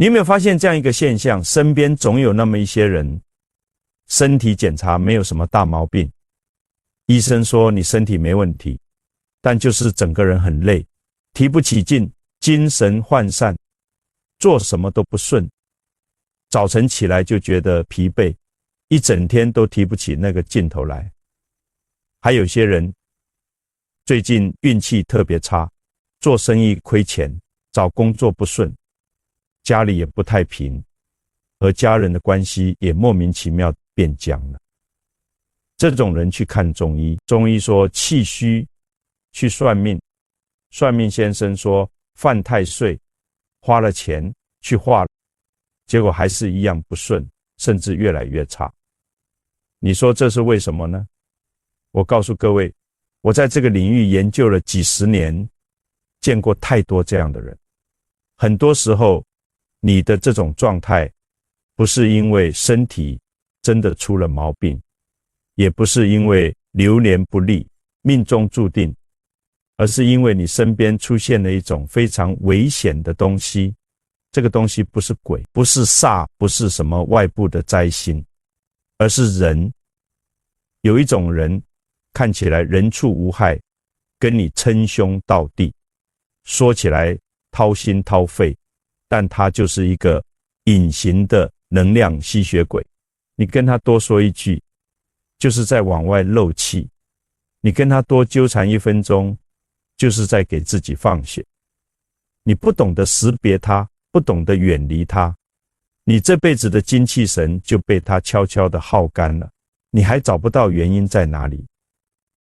你有没有发现这样一个现象？身边总有那么一些人，身体检查没有什么大毛病，医生说你身体没问题，但就是整个人很累，提不起劲，精神涣散，做什么都不顺，早晨起来就觉得疲惫，一整天都提不起那个劲头来。还有些人最近运气特别差，做生意亏钱，找工作不顺，家里也不太平，和家人的关系也莫名其妙变僵了。这种人去看中医，中医说气虚，去算命，算命先生说犯太岁，花了钱去化，结果还是一样不顺，甚至越来越差。你说这是为什么呢？我告诉各位，我在这个领域研究了几十年，见过太多这样的人。很多时候你的这种状态不是因为身体真的出了毛病，也不是因为流年不利，命中注定，而是因为你身边出现了一种非常危险的东西。这个东西不是鬼，不是煞，不是什么外部的灾星，而是人。有一种人看起来人畜无害，跟你称兄道弟，说起来掏心掏肺，但他就是一个隐形的能量吸血鬼。你跟他多说一句，就是在往外漏气；你跟他多纠缠1分钟，就是在给自己放血。你不懂得识别他，不懂得远离他，你这辈子的精气神就被他悄悄地耗干了，你还找不到原因在哪里。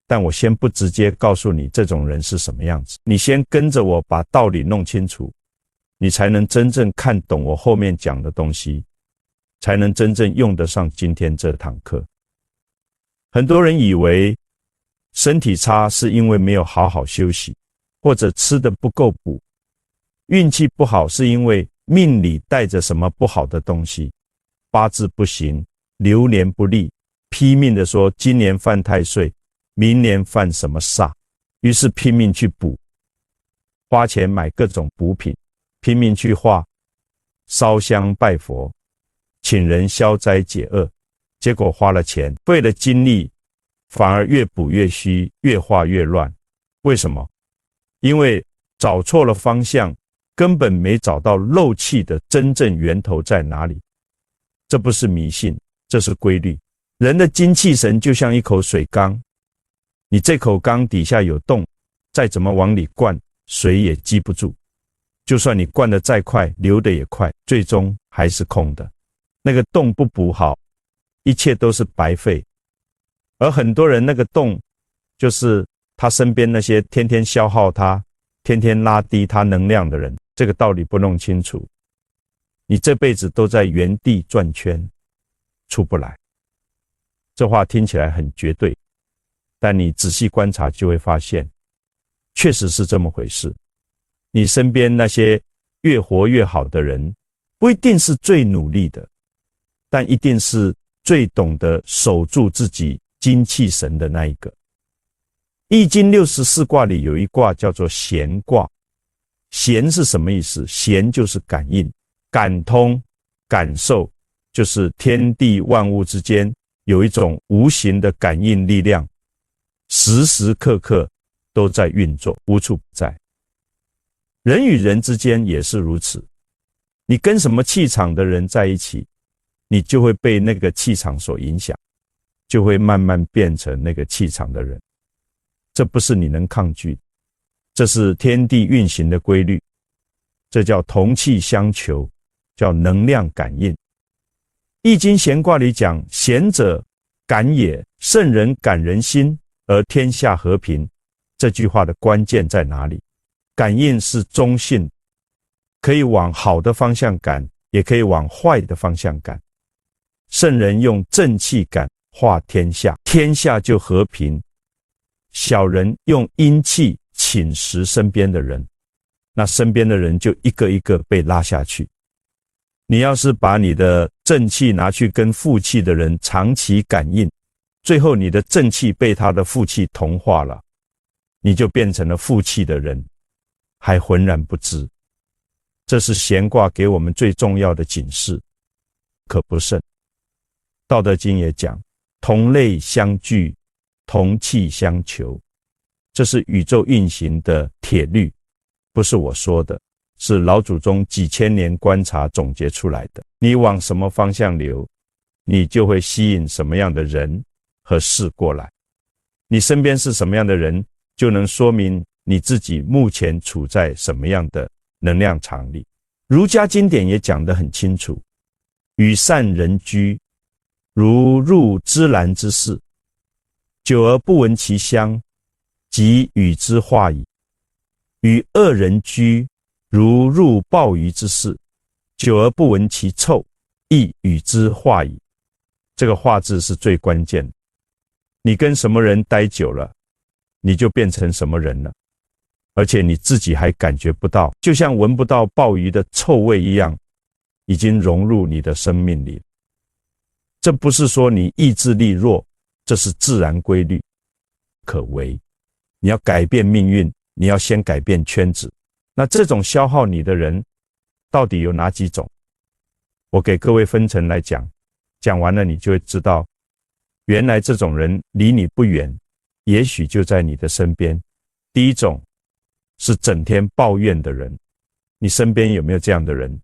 但我先不直接告诉你这种人是什么样子，你先跟着我把道理弄清楚，你才能真正看懂我后面讲的东西，才能真正用得上今天这堂课。很多人以为身体差是因为没有好好休息，或者吃得不够补，运气不好是因为命里带着什么不好的东西，八字不行，流年不利，拼命的说今年犯太岁，明年犯什么煞，于是拼命去补，花钱买各种补品，拼命去化，烧香拜佛，请人消灾解厄，结果花了钱，费了精力，反而越补越虚，越化越乱。为什么？因为找错了方向，根本没找到漏气的真正源头在哪里。这不是迷信，这是规律。人的精气神就像一口水缸，你这口缸底下有洞，再怎么往里灌，水也积不住。就算你灌得再快，流得也快，最终还是空的。那个洞不补好，一切都是白费。而很多人那个洞，就是他身边那些天天消耗他，天天拉低他能量的人。这个道理不弄清楚，你这辈子都在原地转圈，出不来。这话听起来很绝对，但你仔细观察就会发现，确实是这么回事。你身边那些越活越好的人，不一定是最努力的，但一定是最懂得守住自己精气神的那一个。易经64卦里有一卦叫做咸卦。咸是什么意思？咸就是感应，感通，感受，就是天地万物之间有一种无形的感应力量，时时刻刻都在运作，无处不在。人与人之间也是如此，你跟什么气场的人在一起，你就会被那个气场所影响，就会慢慢变成那个气场的人。这不是你能抗拒的，这是天地运行的规律，这叫同气相求，叫能量感应。易经咸卦里讲，咸者感也，圣人感人心，而天下和平。这句话的关键在哪里？感应是中性，可以往好的方向感，也可以往坏的方向感。圣人用正气感化天下，天下就和平。小人用阴气侵蚀身边的人，那身边的人就一个一个被拉下去。你要是把你的正气拿去跟负气的人长期感应，最后你的正气被他的负气同化了，你就变成了负气的人，还浑然不知。这是闲卦给我们最重要的警示，可不慎。道德经也讲，同类相聚，同气相求，这是宇宙运行的铁律，不是我说的，是老祖宗几千年观察总结出来的。你往什么方向流，你就会吸引什么样的人和事过来。你身边是什么样的人，就能说明你自己目前处在什么样的能量场里。儒家经典也讲得很清楚，与善人居，如入芝兰之室，久而不闻其香，即与之化矣。与恶人居，如入鲍鱼之室，久而不闻其臭，亦与之化矣。这个化字是最关键的。你跟什么人待久了，你就变成什么人了，而且你自己还感觉不到，就像闻不到鲍鱼的臭味一样，已经融入你的生命里。这不是说你意志力弱，这是自然规律，可为。你要改变命运，你要先改变圈子。那这种消耗你的人到底有哪几种？我给各位分层来讲，讲完了你就会知道，原来这种人离你不远，也许就在你的身边。第一种是整天抱怨的人，你身边有没有这样的人？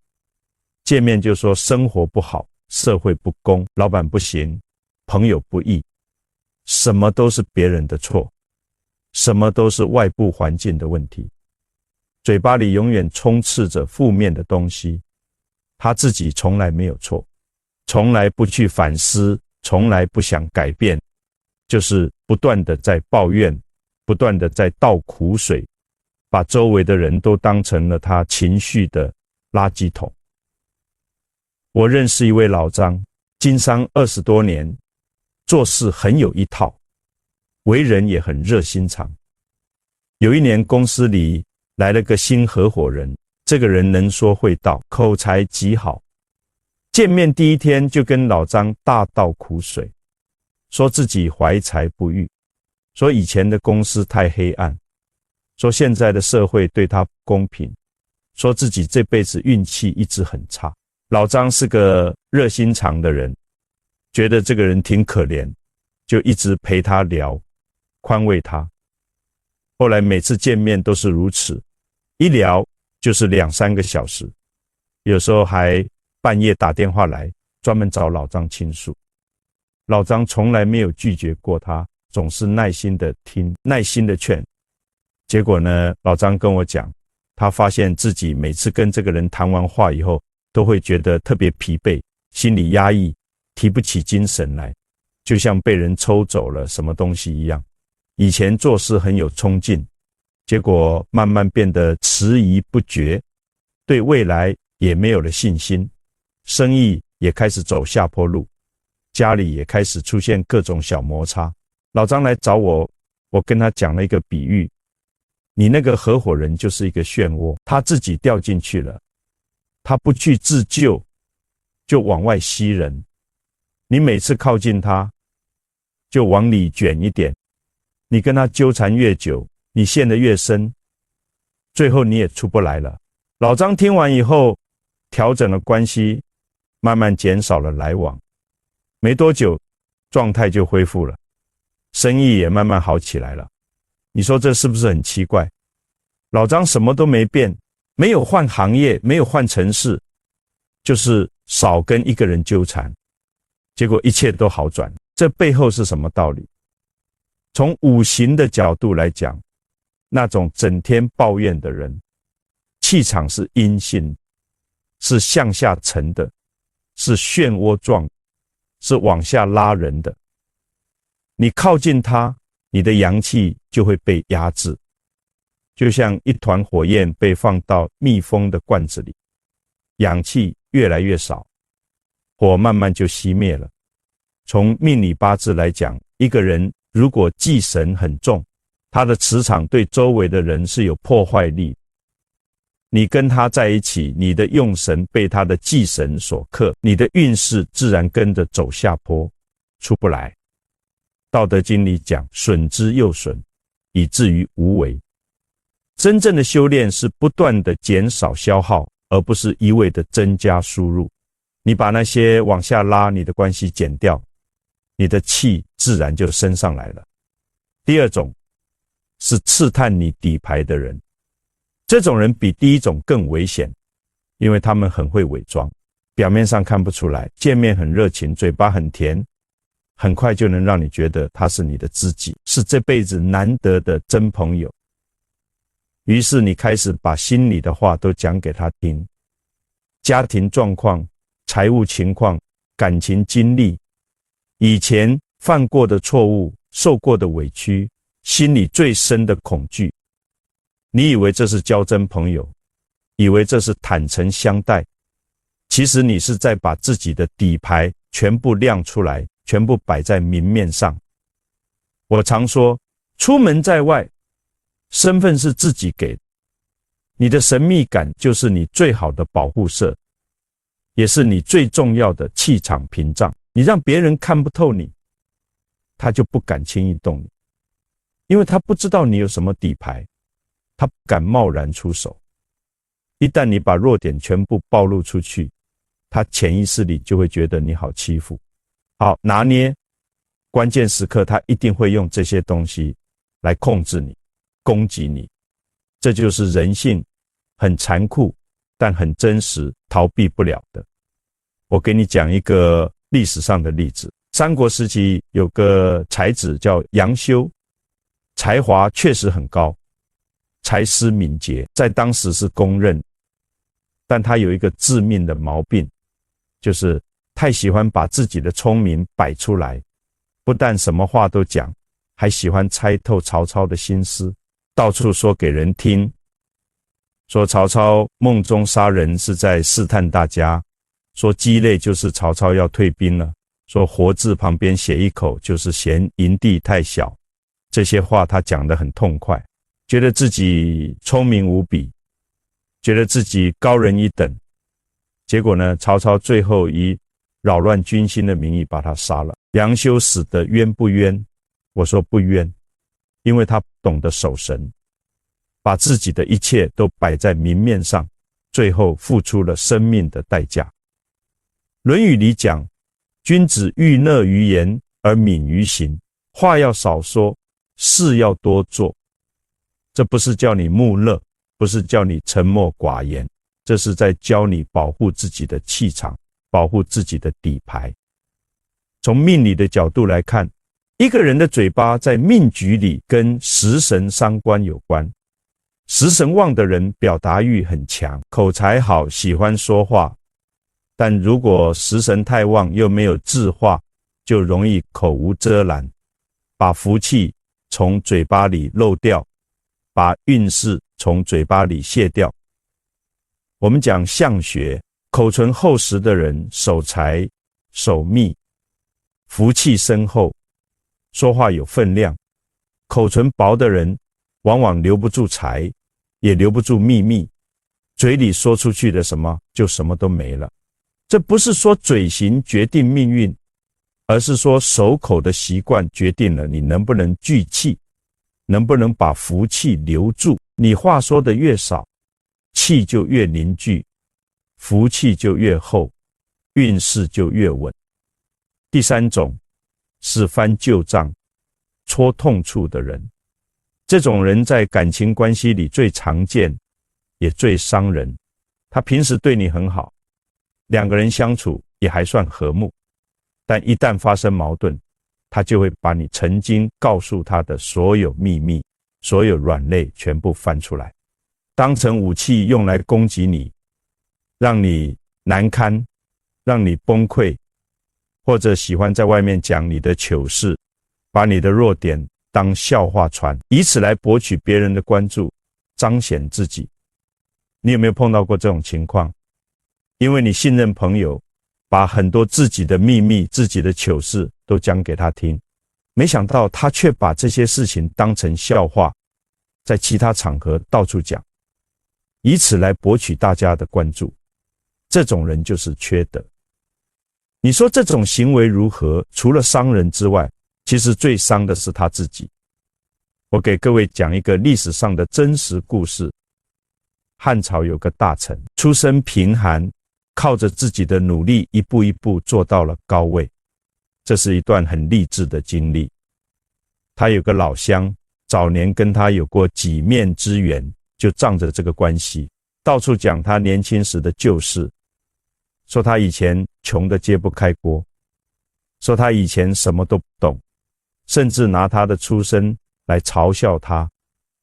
见面就说生活不好，社会不公，老板不行，朋友不义，什么都是别人的错，什么都是外部环境的问题，嘴巴里永远充斥着负面的东西，他自己从来没有错，从来不去反思，从来不想改变，就是不断的在抱怨，不断的在倒苦水，把周围的人都当成了他情绪的垃圾桶。我认识一位老张，经商20多年，做事很有一套，为人也很热心肠。有一年公司里来了个新合伙人，这个人能说会道，口才极好。见面第一天就跟老张大倒苦水，说自己怀才不遇，说以前的公司太黑暗，说现在的社会对他不公平，说自己这辈子运气一直很差。老张是个热心肠的人，觉得这个人挺可怜，就一直陪他聊，宽慰他。后来每次见面都是如此，一聊就是2-3个小时，有时候还半夜打电话来，专门找老张倾诉。老张从来没有拒绝过他，总是耐心的听，耐心的劝。结果呢，老张跟我讲，他发现自己每次跟这个人谈完话以后，都会觉得特别疲惫，心里压抑，提不起精神来，就像被人抽走了什么东西一样。以前做事很有冲劲，结果慢慢变得迟疑不决，对未来也没有了信心，生意也开始走下坡路，家里也开始出现各种小摩擦。老张来找我，我跟他讲了一个比喻，你那个合伙人就是一个漩涡，他自己掉进去了，他不去自救，就往外吸人。你每次靠近他，就往里卷一点，你跟他纠缠越久，你陷得越深，最后你也出不来了。老张听完以后，调整了关系，慢慢减少了来往，没多久状态就恢复了，生意也慢慢好起来了。你说这是不是很奇怪？老张什么都没变，没有换行业，没有换城市，就是少跟一个人纠缠，结果一切都好转。这背后是什么道理？从五行的角度来讲，那种整天抱怨的人，气场是阴性，是向下沉的，是漩涡状，是往下拉人的。你靠近他，你的阳气就会被压制，就像一团火焰被放到密封的罐子里，氧气越来越少，火慢慢就熄灭了。从命理八字来讲，一个人如果忌神很重，他的磁场对周围的人是有破坏力。你跟他在一起，你的用神被他的忌神所克，你的运势自然跟着走下坡，出不来。道德经里讲，损之又损，以至于无为。真正的修炼是不断的减少消耗，而不是一味的增加输入。你把那些往下拉你的关系减掉，你的气自然就升上来了。第二种是刺探你底牌的人，这种人比第一种更危险，因为他们很会伪装，表面上看不出来，见面很热情，嘴巴很甜，很快就能让你觉得他是你的知己，是这辈子难得的真朋友。于是你开始把心里的话都讲给他听，家庭状况、财务情况、感情经历，以前犯过的错误、受过的委屈，心里最深的恐惧。你以为这是交真朋友，以为这是坦诚相待，其实你是在把自己的底牌全部亮出来，全部摆在明面上。我常说，出门在外，身份是自己给的，你的神秘感就是你最好的保护色，也是你最重要的气场屏障。你让别人看不透你，他就不敢轻易动你，因为他不知道你有什么底牌，他不敢贸然出手。一旦你把弱点全部暴露出去，他潜意识里就会觉得你好欺负，好拿捏，关键时刻他一定会用这些东西来控制你，攻击你。这就是人性，很残酷，但很真实，逃避不了的。我给你讲一个历史上的例子。三国时期有个才子叫杨修，才华确实很高，才思敏捷，在当时是公认。但他有一个致命的毛病，就是太喜欢把自己的聪明摆出来，不但什么话都讲，还喜欢猜透曹操的心思，到处说给人听，说曹操梦中杀人是在试探大家，说鸡肋就是曹操要退兵了，说活字旁边写一口就是嫌营地太小。这些话他讲得很痛快，觉得自己聪明无比，觉得自己高人一等。结果呢，曹操最后以扰乱军心的名义把他杀了。杨修死得冤不冤？我说不冤，因为他懂得守神，把自己的一切都摆在明面上，最后付出了生命的代价。论语里讲，君子欲讷于言而敏于行，话要少说，事要多做。这不是叫你木讷，不是叫你沉默寡言，这是在教你保护自己的气场，保护自己的底牌。从命理的角度来看，一个人的嘴巴在命局里跟食神伤官有关。食神旺的人表达欲很强，口才好，喜欢说话。但如果食神太旺又没有智化，就容易口无遮拦，把福气从嘴巴里漏掉，把运势从嘴巴里卸掉。我们讲相学，口唇厚实的人守财守密，福气深厚，说话有分量。口唇薄的人往往留不住财，也留不住秘密，嘴里说出去的什么就什么都没了。这不是说嘴型决定命运，而是说守口的习惯决定了你能不能聚气，能不能把福气留住。你话说的越少，气就越凝聚，福气就越厚，运势就越稳。第三种是翻旧账、戳痛处的人。这种人在感情关系里最常见，也最伤人。他平时对你很好，两个人相处也还算和睦，但一旦发生矛盾，他就会把你曾经告诉他的所有秘密、所有软肋全部翻出来，当成武器用来攻击你，让你难堪，让你崩溃，或者喜欢在外面讲你的糗事，把你的弱点当笑话传，以此来博取别人的关注，彰显自己。你有没有碰到过这种情况？因为你信任朋友，把很多自己的秘密、自己的糗事都讲给他听，没想到他却把这些事情当成笑话，在其他场合到处讲，以此来博取大家的关注。这种人就是缺德。你说这种行为如何？除了伤人之外，其实最伤的是他自己。我给各位讲一个历史上的真实故事。汉朝有个大臣，出身贫寒，靠着自己的努力，一步一步做到了高位。这是一段很励志的经历。他有个老乡，早年跟他有过几面之缘，就仗着这个关系，到处讲他年轻时的旧事，说他以前穷得揭不开锅，说他以前什么都不懂，甚至拿他的出身来嘲笑他，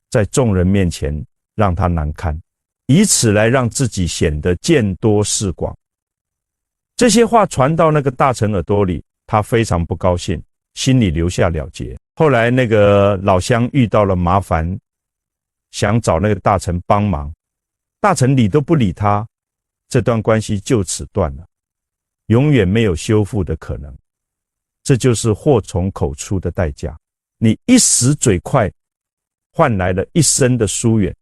在众人面前让他难堪，以此来让自己显得见多识广。这些话传到那个大臣耳朵里，他非常不高兴，心里留下了结。后来那个老乡遇到了麻烦，想找那个大臣帮忙，大臣理都不理他，这段关系就此断了，永远没有修复的可能。这就是祸从口出的代价。你一时嘴快，换来了一生的疏远。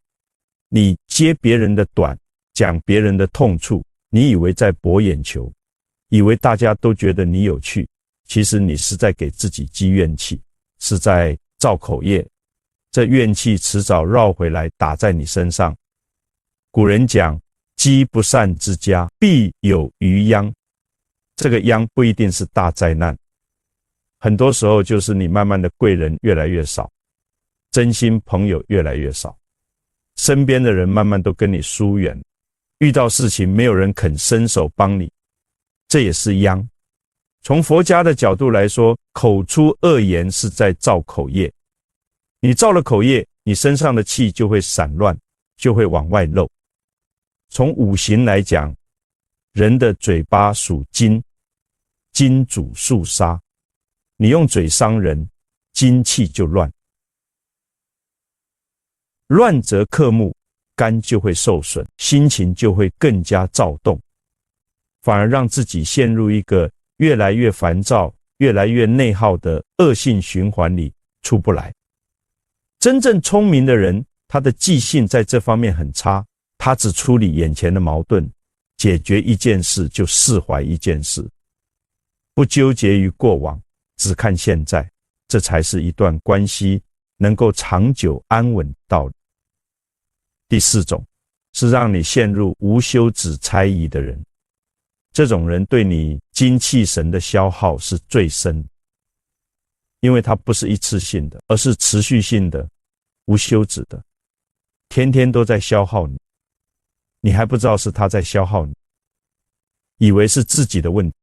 你揭别人的短，讲别人的痛处，你以为在博眼球，以为大家都觉得你有趣，其实你是在给自己积怨气，是在造口业。这怨气迟早绕回来打在你身上。古人讲，积不善之家，必有余殃。这个殃不一定是大灾难，很多时候就是你慢慢的贵人越来越少，真心朋友越来越少，身边的人慢慢都跟你疏远，遇到事情没有人肯伸手帮你，这也是殃。从佛家的角度来说，口出恶言是在造口业。你造了口业，你身上的气就会散乱，就会往外漏。从五行来讲，人的嘴巴属金，金主肃杀，你用嘴伤人，金气就乱。乱则克木，肝就会受损，心情就会更加躁动，反而让自己陷入一个越来越烦躁、越来越内耗的恶性循环里出不来。真正聪明的人，他的记性在这方面很差，他只处理眼前的矛盾，解决一件事就释怀一件事，不纠结于过往，只看现在，这才是一段关系能够长久安稳的道理。第四种是让你陷入无休止猜疑的人，这种人对你精气神的消耗是最深的，因为它不是一次性的，而是持续性的、无休止的，天天都在消耗你，你还不知道是他在消耗你，以为是自己的问题。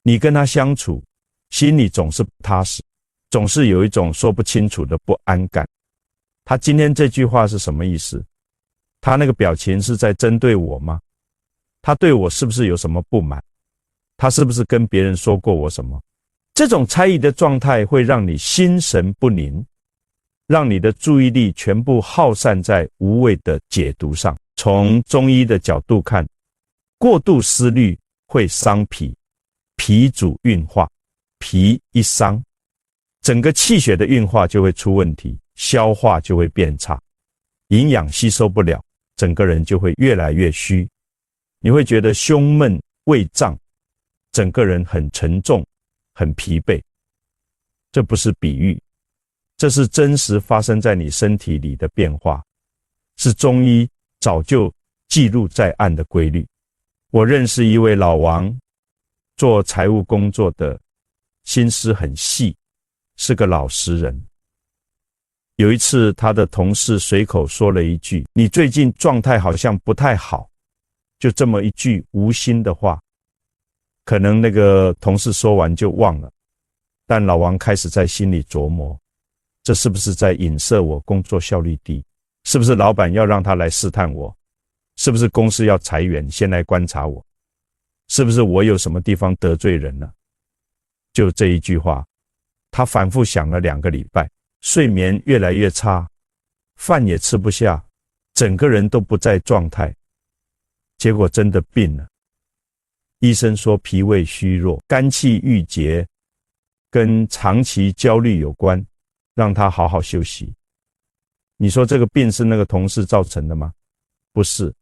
你跟他相处，心里总是不踏实，总是有一种说不清楚的不安感。他今天这句话是什么意思？他那个表情是在针对我吗？他对我是不是有什么不满？他是不是跟别人说过我什么？这种猜疑的状态会让你心神不宁，让你的注意力全部耗散在无谓的解读上。从中医的角度看，过度思虑会伤脾，脾主运化，脾一伤，整个气血的运化就会出问题，消化就会变差，营养吸收不了，整个人就会越来越虚，你会觉得胸闷胃胀，整个人很沉重，很疲惫。这不是比喻，这是真实发生在你身体里的变化，是中医早就记录在案的规律。我认识一位老王，做财务工作的，心思很细，是个老实人。有一次他的同事随口说了一句，你最近状态好像不太好，就这么一句无心的话，可能那个同事说完就忘了，但老王开始在心里琢磨，这是不是在影射我工作效率低？是不是老板要让他来试探我？是不是公司要裁员，先来观察我？是不是我有什么地方得罪人了？就这一句话，他反复想了2个礼拜，睡眠越来越差，饭也吃不下，整个人都不在状态，结果真的病了。医生说脾胃虚弱，肝气郁结，跟长期焦虑有关，让他好好休息。你说这个病是那个同事造成的吗？不是，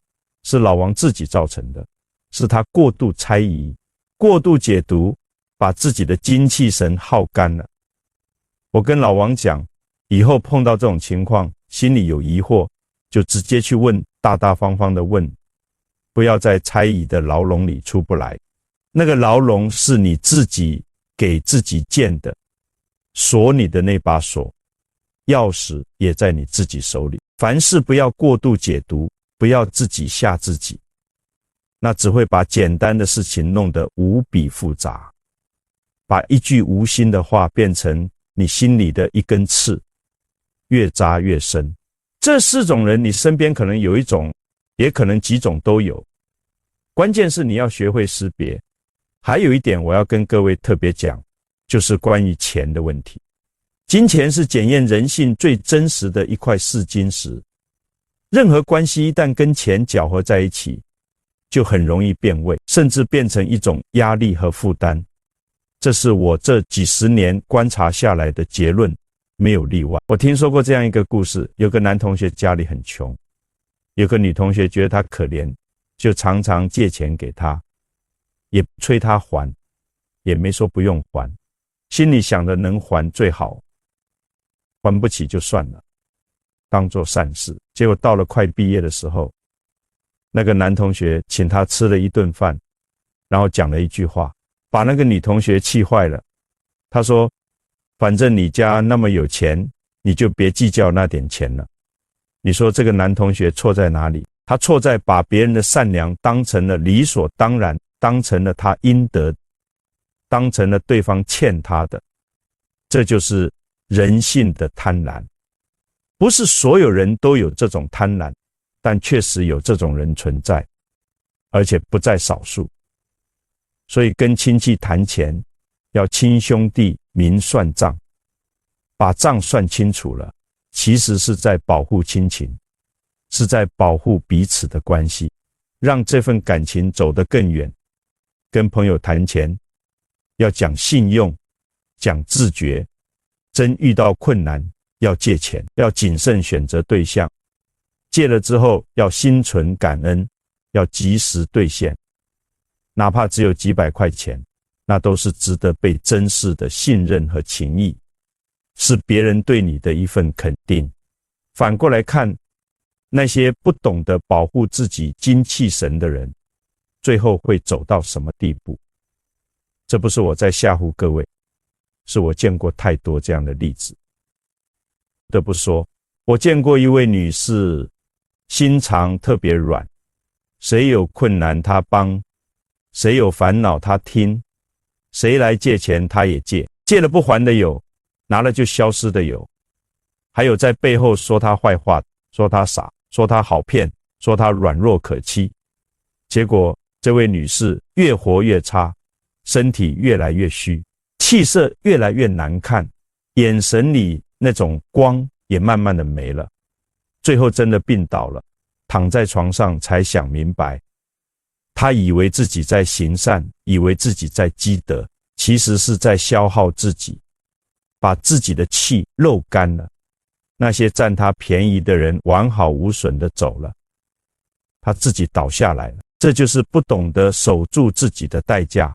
是老王自己造成的，是他过度猜疑，过度解读，把自己的精气神耗干了。我跟老王讲，以后碰到这种情况，心里有疑惑，就直接去问大大方方的问，不要在猜疑的牢笼里出不来。那个牢笼是你自己给自己建的，锁你的那把锁，钥匙也在你自己手里。凡事不要过度解读，不要自己吓自己，那只会把简单的事情弄得无比复杂，把一句无心的话变成你心里的一根刺，越扎越深。这4种人，你身边可能有一种，也可能几种都有。关键是你要学会识别。还有一点我要跟各位特别讲，就是关于钱的问题。金钱是检验人性最真实的一块试金石，任何关系一旦跟钱搅和在一起，就很容易变味，甚至变成一种压力和负担。这是我这几十年观察下来的结论，没有例外。我听说过这样一个故事，有个男同学家里很穷，有个女同学觉得他可怜，就常常借钱给他，也催他还，也没说不用还，心里想着能还最好，还不起就算了，当作善事。结果到了快毕业的时候，那个男同学请他吃了一顿饭，然后讲了一句话，把那个女同学气坏了。他说，反正你家那么有钱，你就别计较那点钱了。你说这个男同学错在哪里？他错在把别人的善良当成了理所当然，当成了他应得，当成了对方欠他的。这就是人性的贪婪。不是所有人都有这种贪婪，但确实有这种人存在，而且不在少数。所以跟亲戚谈钱，要亲兄弟明算账，把账算清楚了，其实是在保护亲情，是在保护彼此的关系，让这份感情走得更远。跟朋友谈钱，要讲信用，讲自觉，真遇到困难要借钱，要谨慎选择对象，借了之后要心存感恩，要及时兑现，哪怕只有几百块钱，那都是值得被珍视的信任和情谊，是别人对你的一份肯定。反过来看，那些不懂得保护自己精气神的人，最后会走到什么地步？这不是我在吓唬各位，是我见过太多这样的例子。不得不说，我见过一位女士，心肠特别软，谁有困难她帮，谁有烦恼她听，谁来借钱她也借，借了不还的有，拿了就消失的有，还有在背后说她坏话，说她傻，说她好骗，说她软弱可欺。结果这位女士越活越差，身体越来越虚，气色越来越难看，眼神里那种光也慢慢的没了，最后真的病倒了，躺在床上才想明白，她以为自己在行善，以为自己在积德，其实是在消耗自己，把自己的气漏干了。那些占她便宜的人完好无损的走了，她自己倒下来了。这就是不懂得守住自己的代价，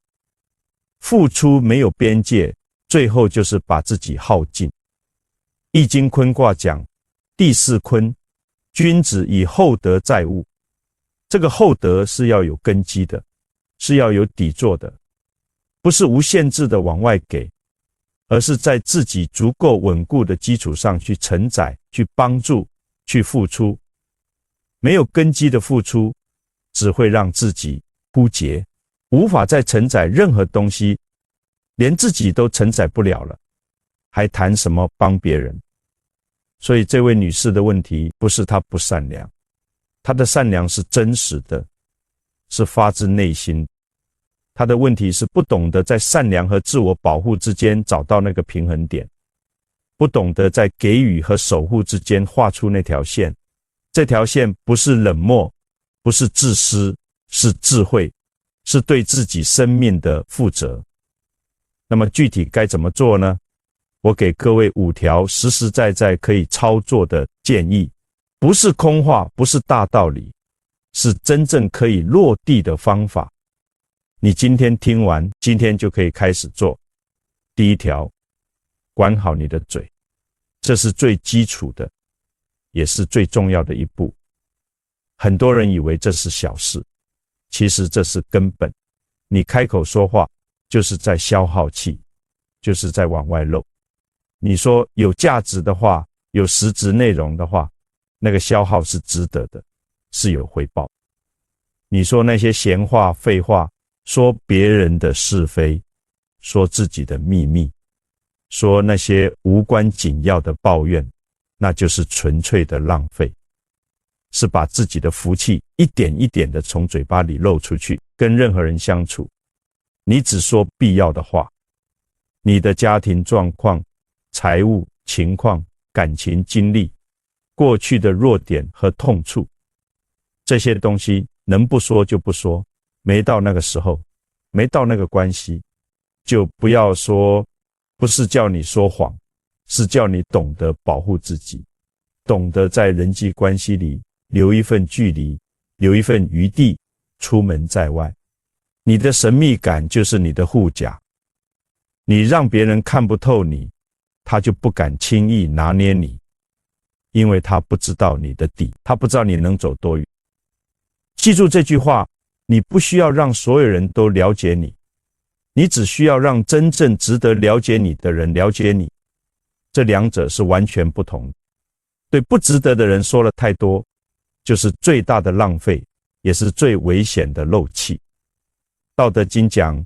付出没有边界，最后就是把自己耗尽。易经坤卦讲，第四坤，君子以厚德载物。这个厚德是要有根基的，是要有底座的，不是无限制的往外给，而是在自己足够稳固的基础上去承载，去帮助，去付出。没有根基的付出，只会让自己枯竭，无法再承载任何东西，连自己都承载不了了，还谈什么帮别人？所以这位女士的问题不是她不善良，她的善良是真实的，是发自内心。她的问题是不懂得在善良和自我保护之间找到那个平衡点，不懂得在给予和守护之间画出那条线。这条线不是冷漠，不是自私，是智慧，是对自己生命的负责。那么具体该怎么做呢？我给各位5条实实在在可以操作的建议，不是空话，不是大道理，是真正可以落地的方法。你今天听完，今天就可以开始做。第一条，管好你的嘴，这是最基础的，也是最重要的一步。很多人以为这是小事，其实这是根本。你开口说话就是在消耗气，就是在往外漏。你说有价值的话，有实质内容的话，那个消耗是值得的，是有回报。你说那些闲话废话，说别人的是非，说自己的秘密，说那些无关紧要的抱怨，那就是纯粹的浪费，是把自己的福气一点一点的从嘴巴里漏出去。跟任何人相处，你只说必要的话，你的家庭状况、财务情况、感情经历、过去的弱点和痛处，这些东西能不说就不说，没到那个时候，没到那个关系，就不要说。不是叫你说谎，是叫你懂得保护自己，懂得在人际关系里留一份距离，留一份余地，出门在外。你的神秘感就是你的护甲，你让别人看不透你，他就不敢轻易拿捏你，因为他不知道你的底，他不知道你能走多远。记住这句话，你不需要让所有人都了解你，你只需要让真正值得了解你的人了解你，这两者是完全不同的。对不值得的人说了太多，就是最大的浪费，也是最危险的漏气。道德经讲，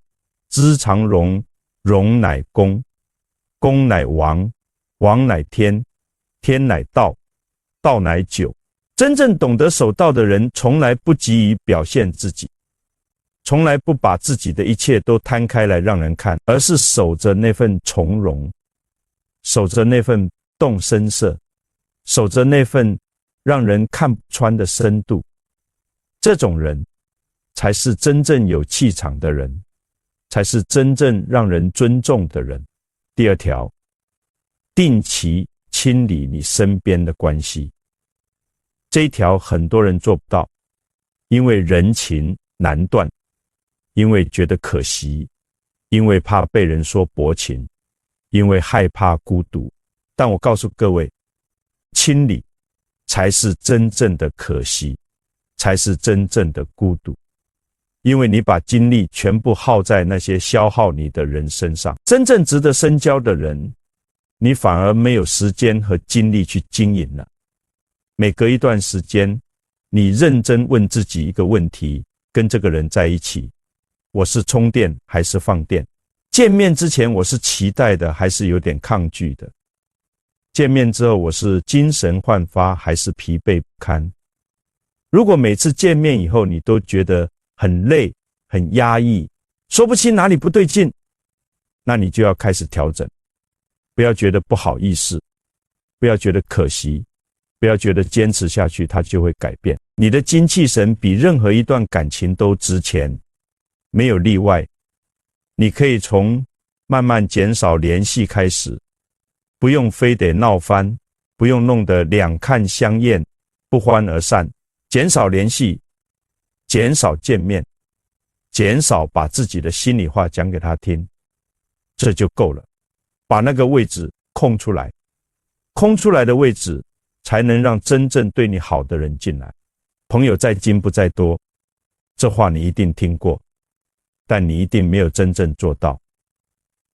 知常容，容乃公，公乃王，王乃天，天乃道，道乃久。真正懂得守道的人，从来不急于表现自己，从来不把自己的一切都摊开来让人看，而是守着那份从容，守着那份动声色，守着那份让人看不穿的深度。这种人才是真正有气场的人，才是真正让人尊重的人。第二条，定期清理你身边的关系。这一条很多人做不到，因为人情难断，因为觉得可惜，因为怕被人说薄情，因为害怕孤独。但我告诉各位，清理才是真正的可惜，才是真正的孤独。因为你把精力全部耗在那些消耗你的人身上，真正值得深交的人，你反而没有时间和精力去经营了。每隔一段时间，你认真问自己一个问题，跟这个人在一起，我是充电还是放电？见面之前我是期待的还是有点抗拒的？见面之后我是精神焕发还是疲惫不堪？如果每次见面以后你都觉得很累、很压抑，说不清哪里不对劲，那你就要开始调整。不要觉得不好意思，不要觉得可惜，不要觉得坚持下去它就会改变。你的精气神比任何一段感情都值钱，没有例外。你可以从慢慢减少联系开始，不用非得闹翻，不用弄得两看相厌，不欢而散。减少联系，减少见面，减少把自己的心里话讲给他听，这就够了。把那个位置空出来，空出来的位置才能让真正对你好的人进来。朋友再精不在多，这话你一定听过，但你一定没有真正做到。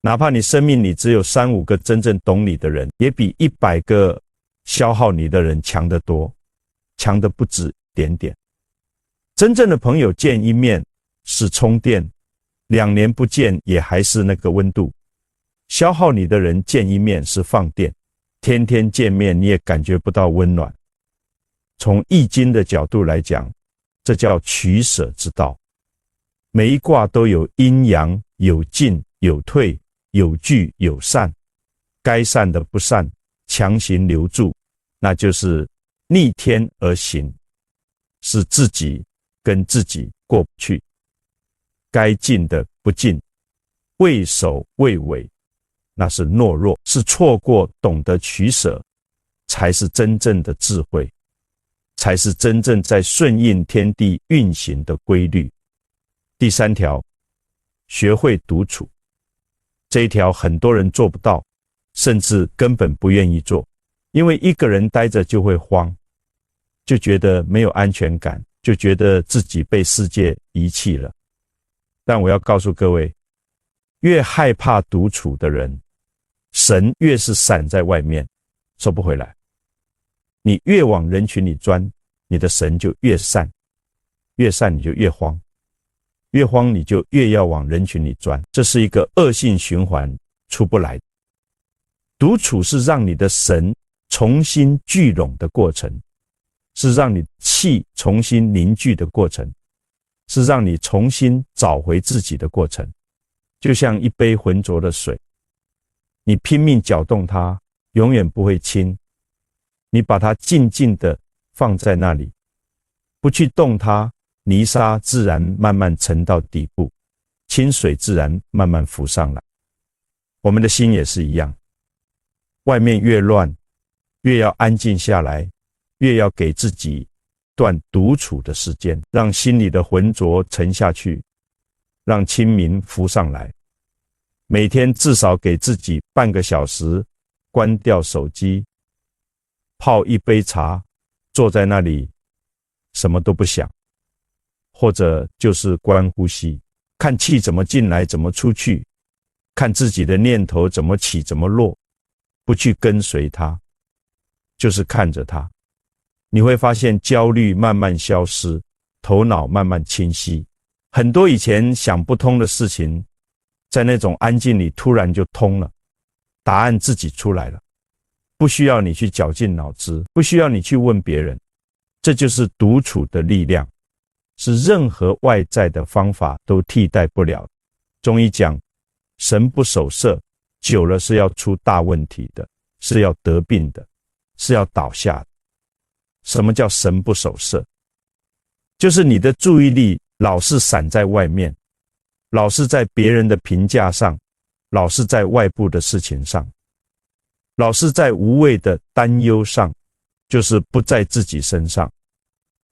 哪怕你生命里只有3-5个真正懂你的人，也比100个消耗你的人强得多，强得不止点点。真正的朋友见一面是充电，2年不见也还是那个温度。消耗你的人见一面是放电，天天见面你也感觉不到温暖。从易经的角度来讲，这叫取舍之道。每一卦都有阴阳，有进有退，有聚有散，该散的不散，强行留住，那就是逆天而行，是自己跟自己过不去。该进的不进，畏首畏尾，那是懦弱，是错过懂得取舍，才是真正的智慧，才是真正在顺应天地运行的规律。第3条，学会独处。这一条很多人做不到，甚至根本不愿意做，因为一个人待着就会慌。就觉得没有安全感，就觉得自己被世界遗弃了。但我要告诉各位，越害怕独处的人，神越是闪在外面，收不回来。你越往人群里钻，你的神就越散，越散你就越慌，越慌你就越要往人群里钻，这是一个恶性循环，出不来。独处是让你的神重新聚拢的过程，是让你气重新凝聚的过程，是让你重新找回自己的过程。就像一杯浑浊的水，你拼命搅动它，永远不会清。你把它静静地放在那里，不去动它，泥沙自然慢慢沉到底部，清水自然慢慢浮上来。我们的心也是一样，外面越乱，越要安静下来，越要给自己段独处的时间，让心里的浑浊沉下去，让清明浮上来。每天至少给自己半个小时，关掉手机，泡一杯茶，坐在那里什么都不想，或者就是观呼吸，看气怎么进来怎么出去，看自己的念头怎么起怎么落，不去跟随它，就是看着它。你会发现焦虑慢慢消失，头脑慢慢清晰，很多以前想不通的事情，在那种安静里突然就通了，答案自己出来了，不需要你去绞尽脑汁，不需要你去问别人。这就是独处的力量，是任何外在的方法都替代不了。中医讲，神不守舍，久了是要出大问题的，是要得病的，是要倒下的。什么叫神不守舍？就是你的注意力老是散在外面，老是在别人的评价上，老是在外部的事情上，老是在无谓的担忧上，就是不在自己身上。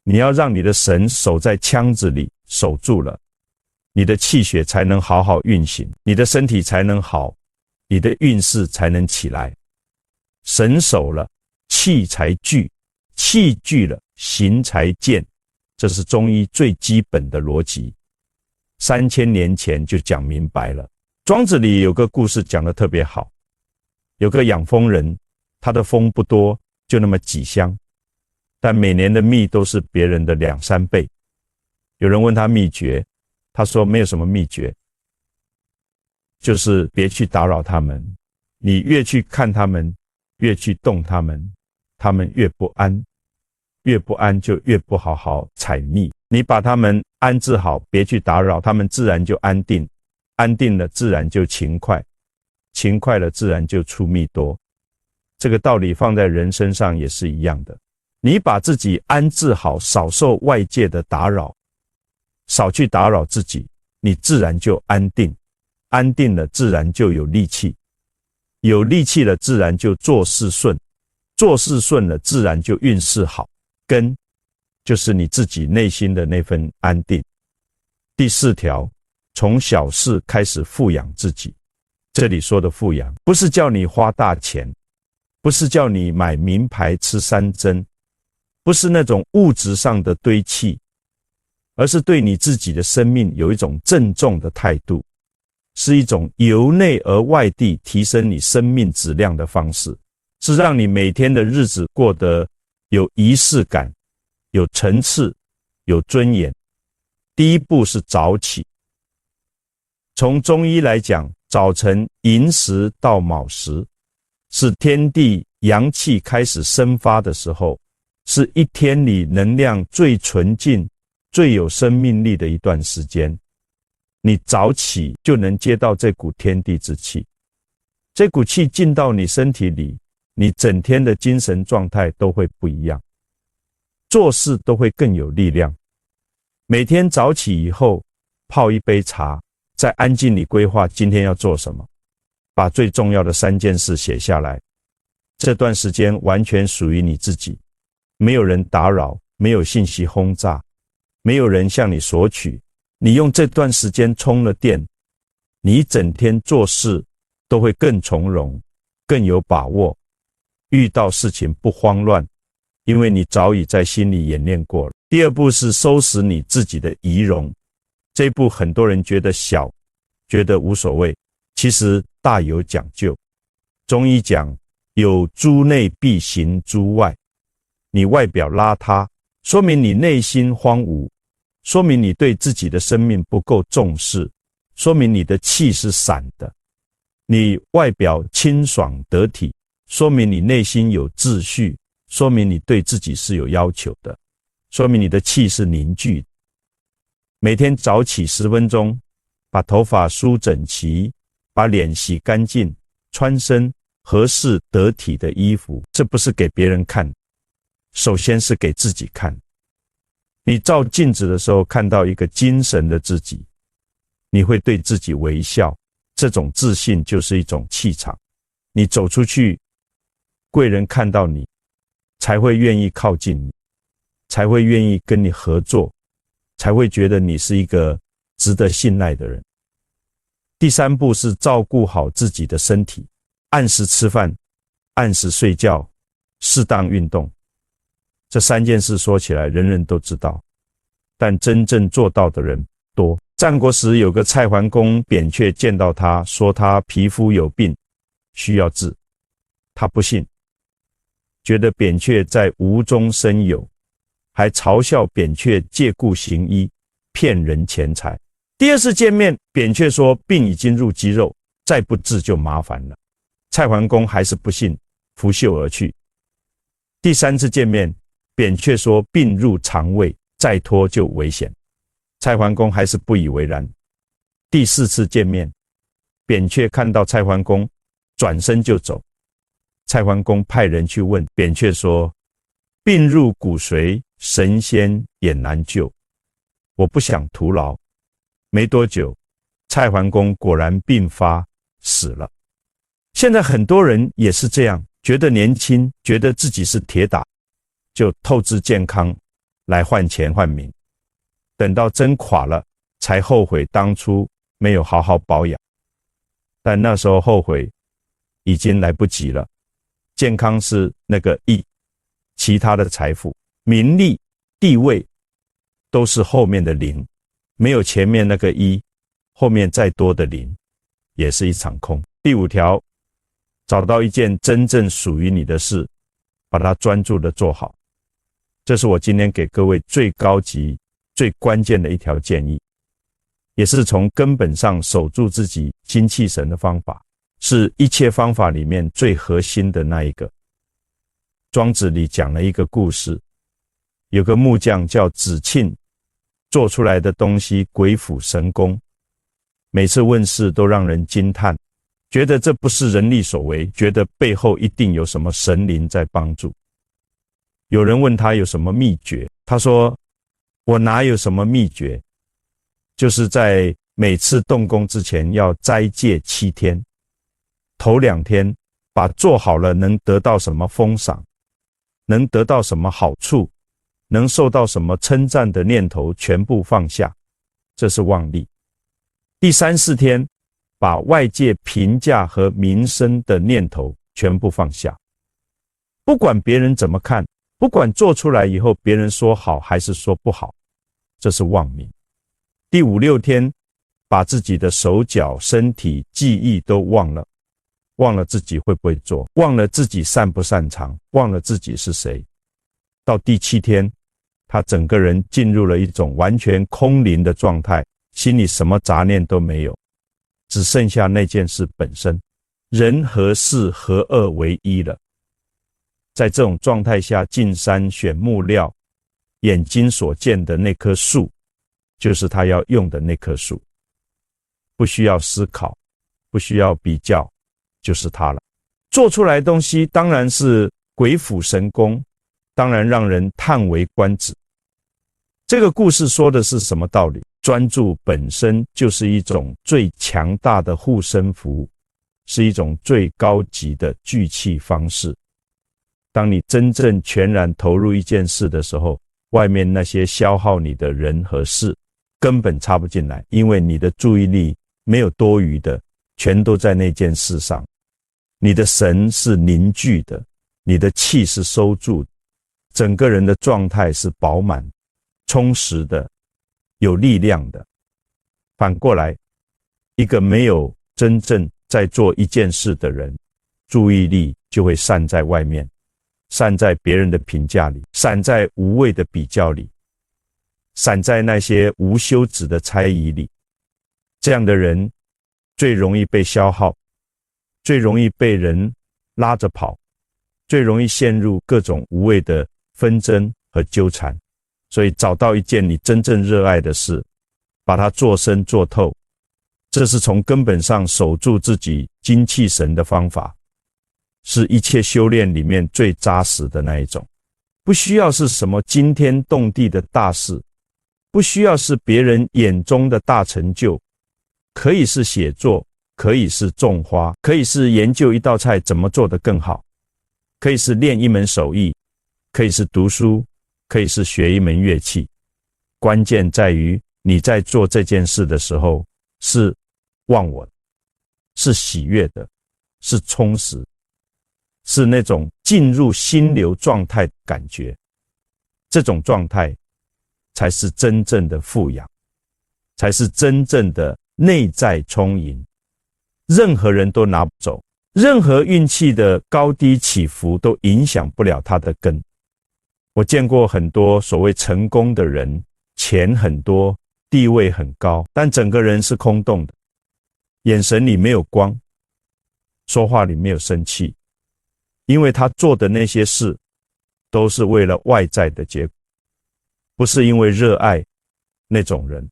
你要让你的神守在腔子里，守住了，你的气血才能好好运行，你的身体才能好，你的运势才能起来。神守了，气才聚，气聚了，形才健，这是中医最基本的逻辑。3000年前就讲明白了。庄子里有个故事讲得特别好，有个养蜂人，他的蜂不多，就那么几箱，但每年的蜜都是别人的2、3倍。有人问他秘诀，他说没有什么秘诀，就是别去打扰他们，你越去看他们，越去动他们，他们越不安，越不安就越不好好采蜜。你把他们安置好，别去打扰，他们自然就安定，安定了自然就勤快，勤快了自然就出蜜多。这个道理放在人身上也是一样的，你把自己安置好，少受外界的打扰，少去打扰自己，你自然就安定，安定了自然就有力气，有力气了自然就做事顺，做事顺了自然就运势好，根就是你自己内心的那份安定。第4条，从小事开始富养自己。这里说的富养，不是叫你花大钱，不是叫你买名牌吃3珍，不是那种物质上的堆砌，而是对你自己的生命有一种郑重的态度，是一种由内而外地提升你生命质量的方式，是让你每天的日子过得有仪式感，有层次，有尊严。第一步是早起。从中医来讲，早晨寅时到卯时，是天地阳气开始生发的时候，是一天里能量最纯净、最有生命力的一段时间。你早起就能接到这股天地之气，这股气进到你身体里，你整天的精神状态都会不一样，做事都会更有力量。每天早起以后，泡一杯茶，在安静里规划今天要做什么，把最重要的3件事写下来。这段时间完全属于你自己，没有人打扰，没有信息轰炸，没有人向你索取。你用这段时间充了电，你一整天做事都会更从容，更有把握，遇到事情不慌乱，因为你早已在心里演练过了。第二步是收拾你自己的仪容，这一步很多人觉得小，觉得无所谓，其实大有讲究。中医讲有诸内必行诸外，你外表邋遢，说明你内心荒芜，说明你对自己的生命不够重视，说明你的气是散的。你外表清爽得体，说明你内心有秩序，说明你对自己是有要求的，说明你的气是凝聚的。每天早起10分钟，把头发梳整齐，把脸洗干净，穿身合适得体的衣服，这不是给别人看，首先是给自己看。你照镜子的时候看到一个精神的自己，你会对自己微笑，这种自信就是一种气场。你走出去，贵人看到你，才会愿意靠近你，才会愿意跟你合作，才会觉得你是一个值得信赖的人。第三步是照顾好自己的身体，按时吃饭，按时睡觉，适当运动。这3件事说起来人人都知道，但真正做到的人多。战国时有个蔡桓公，扁鹊见到他，说他皮肤有病，需要治。他不信，觉得扁鹊在无中生有，还嘲笑扁鹊借故行医，骗人钱财。第二次见面，扁鹊说病已经入肌肉，再不治就麻烦了。蔡桓公还是不信，拂袖而去。第3次见面，扁鹊说病入肠胃，再拖就危险。蔡桓公还是不以为然。第4次见面，扁鹊看到蔡桓公，转身就走。蔡桓公派人去问扁鹊说，病入骨髓，神仙也难救，我不想徒劳。没多久，蔡桓公果然病发死了。现在很多人也是这样，觉得年轻，觉得自己是铁打，就透支健康来换钱换名，等到真垮了才后悔当初没有好好保养。但那时候后悔已经来不及了。健康是那个亿，其他的财富、名利、地位都是后面的零，没有前面那个一，后面再多的零也是一场空。第5条，找到一件真正属于你的事，把它专注地做好。这是我今天给各位最高级、最关键的一条建议，也是从根本上守住自己精气神的方法，是一切方法里面最核心的那一个。庄子里讲了一个故事，有个木匠叫子庆，做出来的东西鬼斧神工，每次问世都让人惊叹，觉得这不是人力所为，觉得背后一定有什么神灵在帮助。有人问他有什么秘诀，他说，我哪有什么秘诀，就是在每次动工之前要斋戒7天，头2天把做好了能得到什么封赏，能得到什么好处，能受到什么称赞的念头全部放下，这是妄力。第3、4天把外界评价和名声的念头全部放下，不管别人怎么看，不管做出来以后别人说好还是说不好，这是妄名。第5、6天把自己的手脚身体记忆都忘了，忘了自己会不会做，忘了自己擅不擅长，忘了自己是谁。到第7天，他整个人进入了一种完全空灵的状态，心里什么杂念都没有，只剩下那件事本身，人和事合二为一了。在这种状态下进山选木料，眼睛所见的那棵树就是他要用的那棵树，不需要思考，不需要比较，就是它了。做出来的东西当然是鬼斧神工，当然让人叹为观止。这个故事说的是什么道理？专注本身就是一种最强大的护身符，是一种最高级的聚气方式。当你真正全然投入一件事的时候，外面那些消耗你的人和事根本插不进来，因为你的注意力没有多余的，全都在那件事上。你的神是凝聚的，你的气是收住的。整个人的状态是饱满、充实的、有力量的。反过来，一个没有真正在做一件事的人，注意力就会散在外面，散在别人的评价里，散在无谓的比较里，散在那些无休止的猜疑里。这样的人最容易被消耗，最容易被人拉着跑，最容易陷入各种无谓的纷争和纠缠。所以找到一件你真正热爱的事，把它做深做透，这是从根本上守住自己精气神的方法，是一切修炼里面最扎实的那一种。不需要是什么惊天动地的大事，不需要是别人眼中的大成就，可以是写作，可以是种花，可以是研究一道菜怎么做得更好，可以是练一门手艺，可以是读书，可以是学一门乐器。关键在于你在做这件事的时候是忘我，是喜悦的，是充实，是那种进入心流状态的感觉。这种状态才是真正的富养，才是真正的内在充盈。任何人都拿不走，任何运气的高低起伏都影响不了他的根。我见过很多所谓成功的人，钱很多，地位很高，但整个人是空洞的，眼神里没有光，说话里没有生气，因为他做的那些事都是为了外在的结果，不是因为热爱。那种人，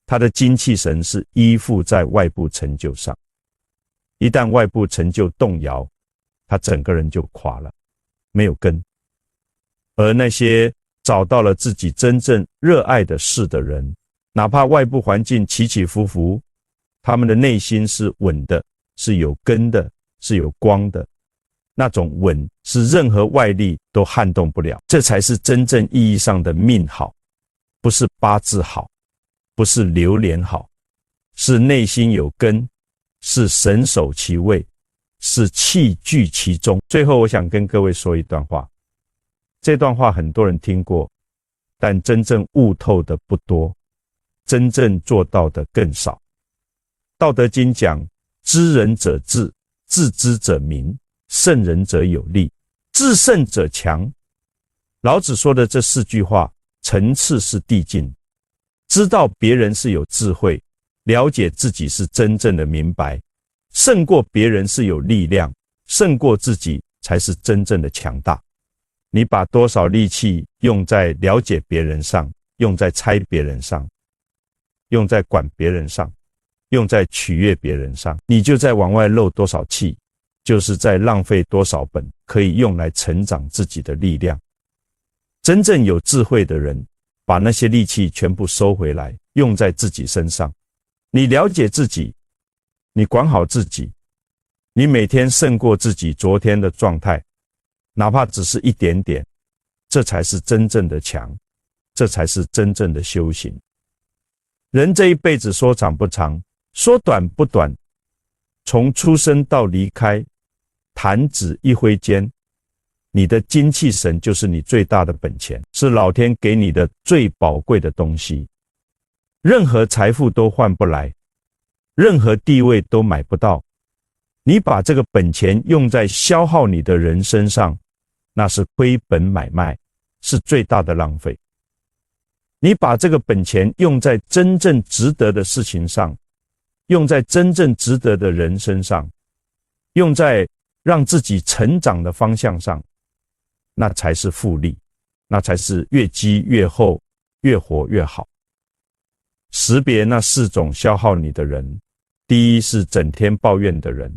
他的精气神是依附在外部成就上，一旦外部成就动摇，他整个人就垮了，没有根。而那些找到了自己真正热爱的事的人，哪怕外部环境起起伏伏，他们的内心是稳的，是有根的，是有光的。那种稳是任何外力都撼动不了，这才是真正意义上的命好，不是八字好，不是流年好，是内心有根，是神守其位，是气聚其中。最后我想跟各位说一段话，这段话很多人听过，但真正悟透的不多，真正做到的更少。道德经讲，知人者智，自知者明，胜人者有力，自胜者强。老子说的这4句话层次是递进，知道别人是有智慧，了解自己是真正的明白，胜过别人是有力量，胜过自己才是真正的强大。你把多少力气用在了解别人上，用在猜别人上，用在管别人上，用在取悦别人上，你就在往外漏多少气，就是在浪费多少本可以用来成长自己的力量。真正有智慧的人，把那些力气全部收回来，用在自己身上。你了解自己，你管好自己，你每天胜过自己昨天的状态，哪怕只是一点点，这才是真正的强，这才是真正的修行。人这一辈子说长不长，说短不短，从出生到离开，弹指一挥间，你的精气神就是你最大的本钱，是老天给你的最宝贵的东西。任何财富都换不来，任何地位都买不到。你把这个本钱用在消耗你的人身上，那是亏本买卖，是最大的浪费。你把这个本钱用在真正值得的事情上，用在真正值得的人身上，用在让自己成长的方向上，那才是复利，那才是越积越厚，越活越好。识别那4种消耗你的人，第一是整天抱怨的人，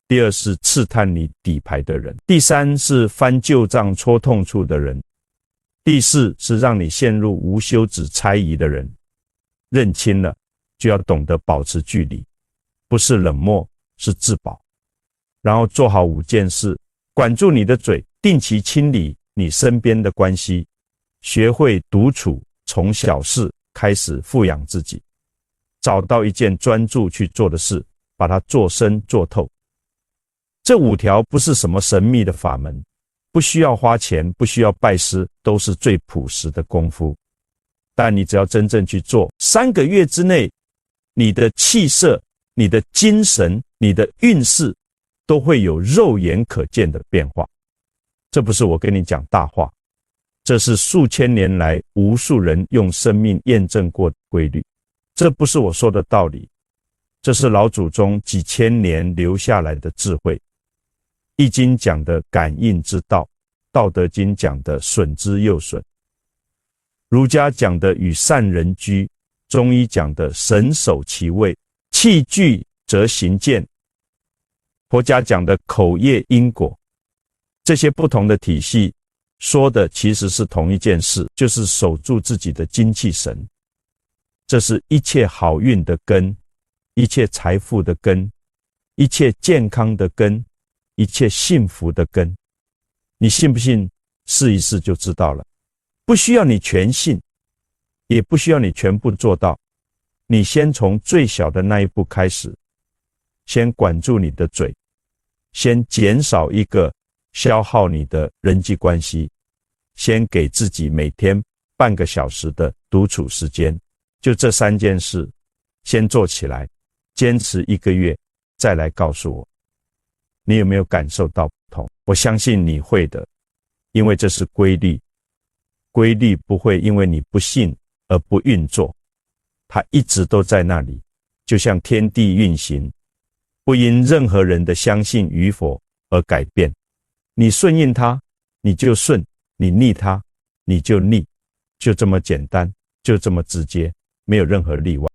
第二是刺探你底牌的人，第三是翻旧账戳痛处的人，第四是让你陷入无休止猜疑的人。认清了，就要懂得保持距离，不是冷漠，是自保。然后做好5件事，管住你的嘴，定期清理你身边的关系，学会独处，从小事开始富养自己，找到一件专注去做的事，把它做深做透。这5条不是什么神秘的法门，不需要花钱，不需要拜师，都是最朴实的功夫。但你只要真正去做，3个月之内，你的气色、你的精神、你的运势都会有肉眼可见的变化。这不是我跟你讲大话，这是数千年来无数人用生命验证过的规律。这不是我说的道理，这是老祖宗几千年留下来的智慧。易经讲的感应之道，道德经讲的损之又损，儒家讲的与善人居，中医讲的神守其位，气聚则行健，佛家讲的口业因果，这些不同的体系说的其实是同一件事，就是守住自己的精气神。这是一切好运的根，一切财富的根，一切健康的根，一切幸福的根。你信不信？试一试就知道了。不需要你全信，也不需要你全部做到，你先从最小的那一步开始，先管住你的嘴，先减少一个消耗你的人际关系，先给自己每天半个小时的独处时间，就这3件事先做起来，坚持1个月，再来告诉我，你有没有感受到不同？我相信你会的，因为这是规律，规律不会因为你不信而不运作，它一直都在那里，就像天地运行，不因任何人的相信与否而改变。你顺应它，你就顺；你逆它，你就逆，就这么简单，就这么直接，没有任何例外。